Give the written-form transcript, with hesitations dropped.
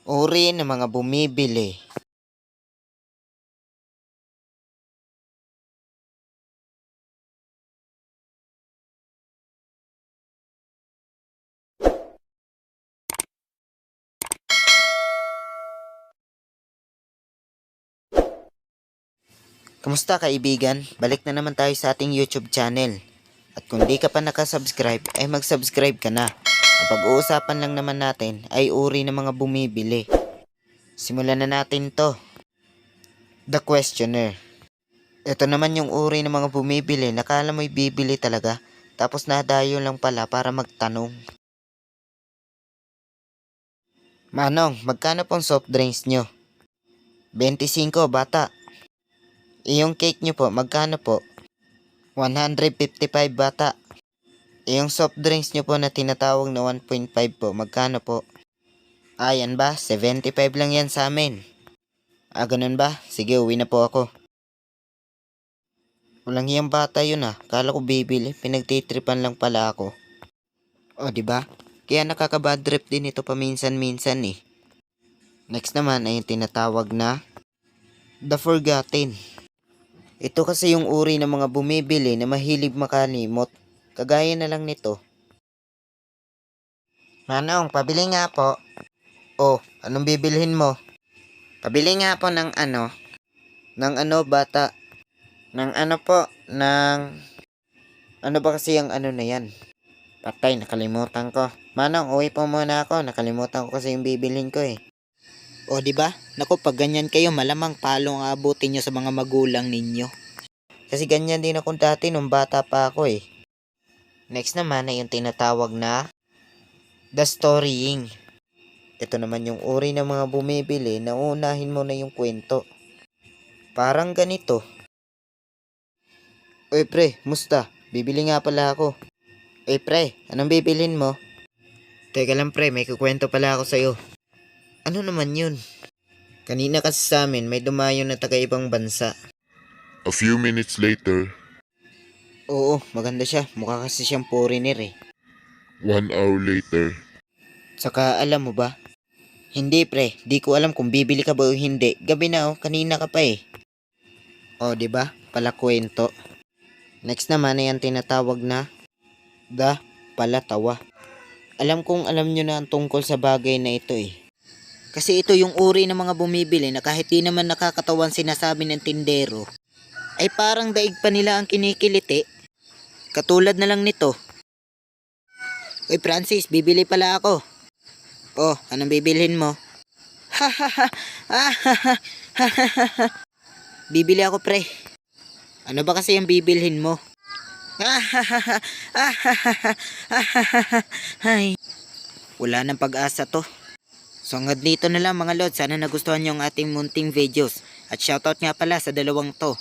Uri ng mga bumibili. Kamusta kaibigan? Balik na naman tayo sa ating YouTube channel. At kung di ka pa nakasubscribe, ay mag-subscribe ka na. Ang pag-uusapan lang naman natin ay uri ng mga bumibili. Simulan na natin to. The Questioner. Ito naman yung uri ng mga bumibili na kala mo'y bibili talaga, tapos nadayo lang pala para magtanong. Manong, magkano pong soft drinks nyo? 25 bata. Iyong cake nyo po, magkano po? 155 bata. Iyong soft drinks nyo po na tinatawag na 1.5 po, magkano po? Yan ba? 75 lang yan sa amin. Ganun ba? Sige, uwi na po ako. Walang hiyang bata yun Kala ko bibili, pinagtitripan lang pala ako. Diba? Kaya nakaka-bad trip din ito paminsan-minsan eh. Next naman ay yung tinatawag na The Forgotten. Ito kasi yung uri ng mga bumibili na mahilig makalimot. Kagaya na lang nito. Manong, pabili nga po. Anong bibilhin mo? Pabili nga po ng ano? Ng ano bata? Ng ano po? Ng... Ano ba kasi yung ano na yan? Patay, nakalimutan ko. Manong, uwi po muna ako. Nakalimutan ko kasi yung bibilhin ko eh. Diba? Naku, pag ganyan kayo, malamang palong aabutin nyo sa mga magulang ninyo. Kasi ganyan din ako dati nung bata pa ako eh. Next naman ay yung tinatawag na The Storying. Ito naman yung uri ng mga bumibili na unahin mo na yung kwento. Parang ganito. Oy pre, musta? Bibili nga pala ako. Pre, anong bibilhin mo? Teka lang pre, may kukwento pala ako sa'yo. Ano naman yun? Kanina kasi sa amin may dumayo na taga ibang bansa. A few minutes later, Oo, maganda siya. Mukha kasi siyang foreigner eh. 1 hour later, Saka alam mo ba? Hindi pre, di ko alam kung bibili ka ba o hindi. Gabi na kanina ka pa eh. Diba? Pala kwento. Next naman ay ang tinatawag na The Palatawa. Alam kong alam nyo na ang tungkol sa bagay na ito eh. Kasi ito yung uri ng mga bumibili na kahit di naman nakakatawan sinasabi ng tindero, ay parang daig pa nila ang kinikiliti. Katulad na lang nito. Oy Francis, bibili pala ako. Anong bibilhin mo? Bibili ako pre. Ano ba kasi yung bibilhin mo? Ay, wala nang pag-asa to. So hanggang dito na lang mga lods. Sana nagustuhan nyo ang ating munting videos. At shoutout nga pala sa dalawang to.